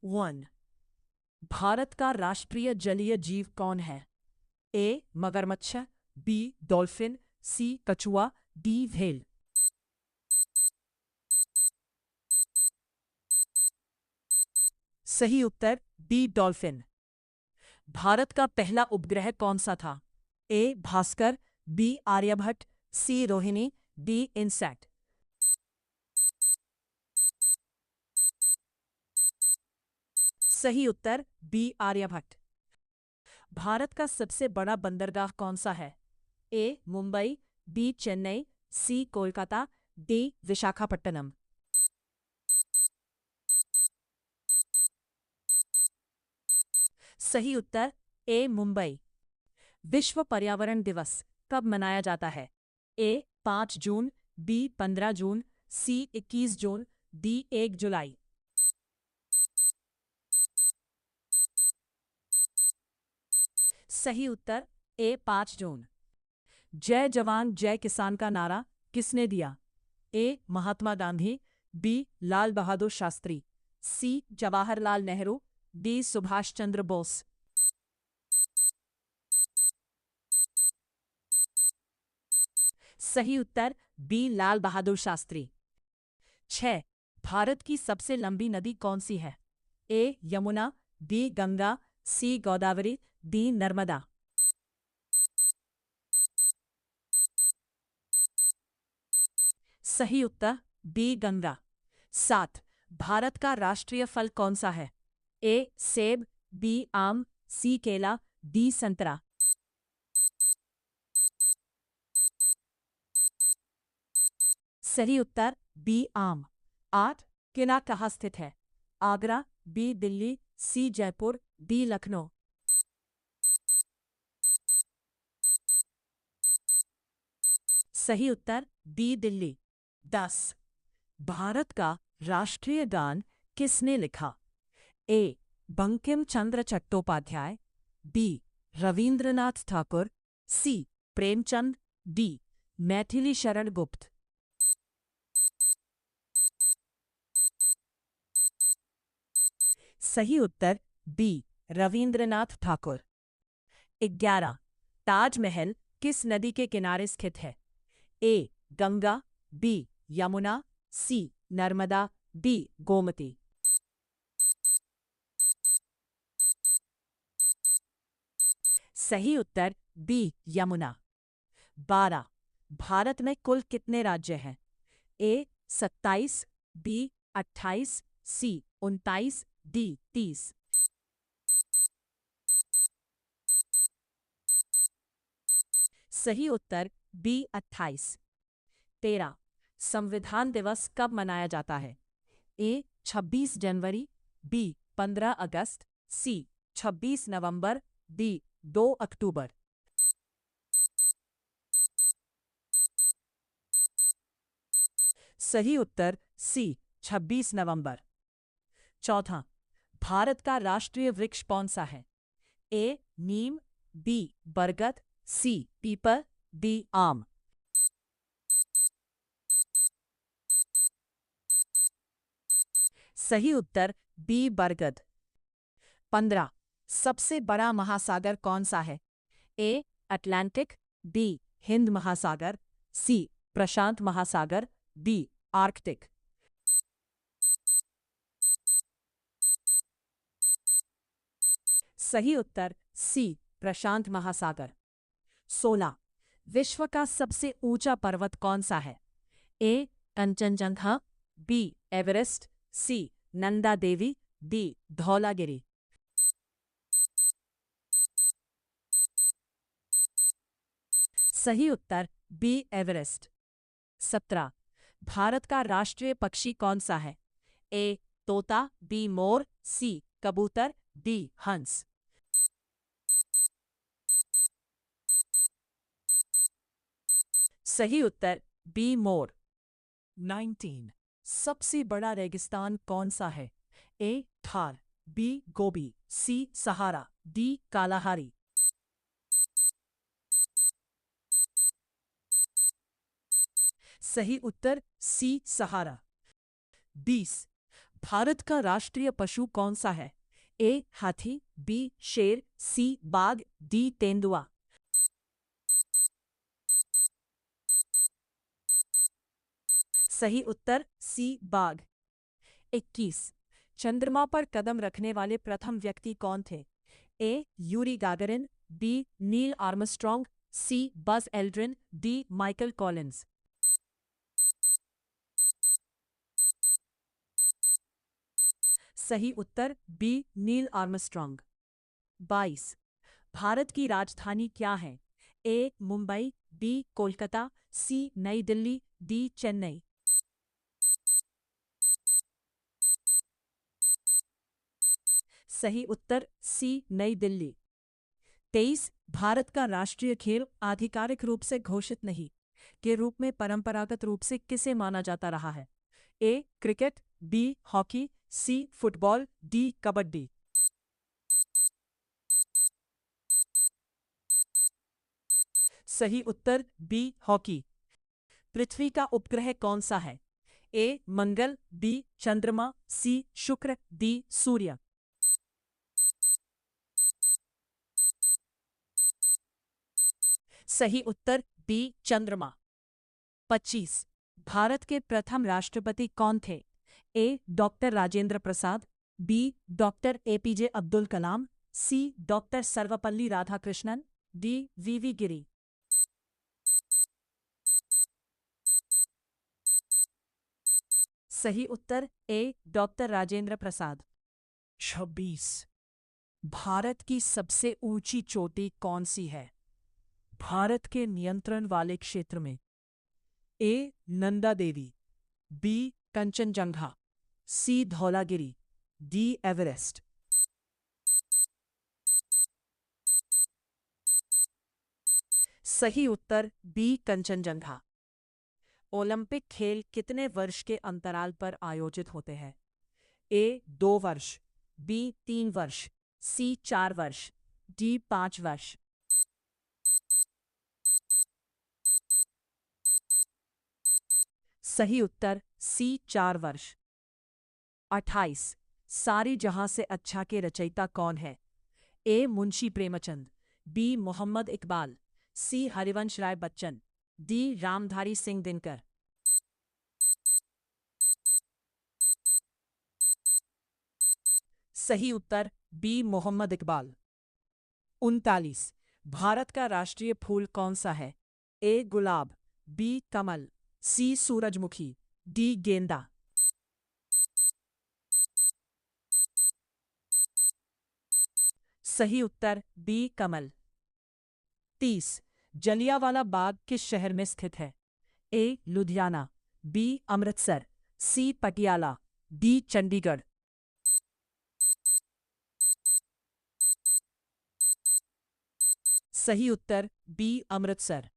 1. भारत का राष्ट्रीय जलीय जीव कौन है? ए मगरमच्छ, बी डॉल्फिन, सी कछुआ, डी व्हेल। सही उत्तर डी डॉल्फिन। भारत का पहला उपग्रह कौन सा था? ए भास्कर, बी आर्यभट्ट, सी रोहिणी, डी इनसैट। सही उत्तर बी आर्यभट्ट। भारत का सबसे बड़ा बंदरगाह कौन सा है? A Mumbai, B Chennai, C Kolkata, D Visakhapatnam. सही उत्तर ए मुंबई। विश्व पर्यावरण दिवस कब मनाया जाता है? ए 5 जून, बी 15 जून, सी 21 जून, डी 1 जुलाई। सही उत्तर ए 5 जून। जय जवान जय किसान का नारा किसने दिया? ए महात्मा गांधी, बी लाल बहादुर शास्त्री, सी जवाहरलाल नेहरू, डी सुभाष चंद्र बोस। सही उत्तर बी लाल बहादुर शास्त्री। 6. भारत की सबसे लंबी नदी कौन सी है? ए यमुना, बी गंगा, सी गोदावरी, डी नर्मदा। सही उत्तर बी गंगा। 7. भारत का राष्ट्रीय फल कौन सा है? ए सेब, बी आम, सी केला, डी संतरा। सही उत्तर बी आम। 8. किला कहाँ स्थित है? आगरा, बी दिल्ली, सी जयपुर, डी लखनऊ। सही उत्तर बी दिल्ली। 10. भारत का राष्ट्रीय गान किसने लिखा? ए बंकिम चंद्र चट्टोपाध्याय, बी रविंद्रनाथ ठाकुर, सी प्रेमचंद, डी मैथिली शरण गुप्त। सही उत्तर बी रविंद्रनाथ ठाकुर। 11. ताजमहल किस नदी के किनारे स्थित है? ए गंगा, बी यमुना, सी नर्मदा, डी गोमती। सही उत्तर बी यमुना। 12. भारत में कुल कितने राज्य हैं? ए 27, बी 28, सी 29, डी 30। सही उत्तर बी 28। 13. संविधान दिवस कब मनाया जाता है? ए 26 जनवरी, बी 15 अगस्त, सी 26 नवंबर, डी 2 अक्टूबर। सही उत्तर सी 26 नवंबर। चौथा. भारत का राष्ट्रीय वृक्ष कौन सा है? ए नीम, बी बरगद, सी पीपल, डी आम। सही उत्तर बी बरगद। 15. सबसे बड़ा महासागर कौन सा है? ए अटलांटिक, बी हिंद महासागर, सी प्रशांत महासागर, डी आर्कटिक। सही उत्तर सी प्रशांत महासागर। 16. विश्व का सबसे ऊंचा पर्वत कौन सा है? ए कंचनजंगा, बी एवरेस्ट, सी नंदा देवी, डी धौलागिरी। सही उत्तर बी एवरेस्ट। 17. भारत का राष्ट्रीय पक्षी कौन सा है? ए तोता, बी मोर, सी कबूतर, डी हंस। सही उत्तर बी मोर। 19. सबसे बड़ा रेगिस्तान कौन सा है? ए थार, बी गोबी, सी सहारा, डी कालाहारी। सही उत्तर सी सहारा। 20. भारत का राष्ट्रीय पशु कौन सा है? ए हाथी, बी शेर, सी बाघ, डी तेंदुआ। सही उत्तर सी बाघ। 21। चंद्रमा पर कदम रखने वाले प्रथम व्यक्ति कौन थे? A Yuri Gagarin, B Neil Armstrong, C Buzz Aldrin, D Michael Collins. सही उत्तर बी नील आर्मस्ट्रॉन्ग। 22। भारत की राजधानी क्या है? A Mumbai, B Kolkata, C नई दिल्ली, डी चेन्नई। सही उत्तर सी नई दिल्ली। 23। भारत का राष्ट्रीय खेल आधिकारिक रूप से घोषित नहीं के रूप में परंपरागत रूप से किसे माना जाता रहा है? A cricket, B hockey, C football, D kabaddi. सही उत्तर बी हॉकी। पृथ्वी का उपग्रह कौन सा है? ए मंगल, बी चंद्रमा, सी शुक्र, डी सूर्य। सही उत्तर बी चंद्रमा। 25। भारत के प्रथम राष्ट्रपति कौन थे? ए doctor Rajendra Prasad, B doctor APJ Abdul Kalam, सी डॉक्टर सर्वपल्ली राधाकृष्णन, डी वीवी गिरी। सही उत्तर ए डॉक्टर राजेंद्र प्रसाद। 26। भारत की सबसे ऊंची चोटी कौन सी है? भारत के नियंत्रण वाले क्षेत्र में? ए नंदा देवी, बी कंचनजंगा, सी धौलागिरी, डी एवरेस्ट। सही उत्तर बी कंचनजंगा। ओलंपिक खेल कितने वर्ष के अंतराल पर आयोजित होते हैं? ए 2 वर्ष, बी 3 वर्ष, सी 4 वर्ष, डी 5 वर्ष। सही उत्तर सी 4 वर्ष। 28। सारी जहां से अच्छा के रचयिता कौन है? ए मुंशी प्रेमचंद, बी मोहम्मद इकबाल, सी हरिवंश राय बच्चन, डी रामधारी सिंह दिनकर। सही उत्तर बी मोहम्मद इकबाल। 39। भारत का राष्ट्रीय फूल कौन सा है? ए गुलाब, बी कमल, सी सूरजमुखी, डी गेंदा। सही उत्तर बी कमल। 30। जलियांवाला बाग किस शहर में स्थित है? ए लुधियाना, बी अमृतसर, सी पटियाला, डी चंडीगढ़। सही उत्तर बी अमृतसर।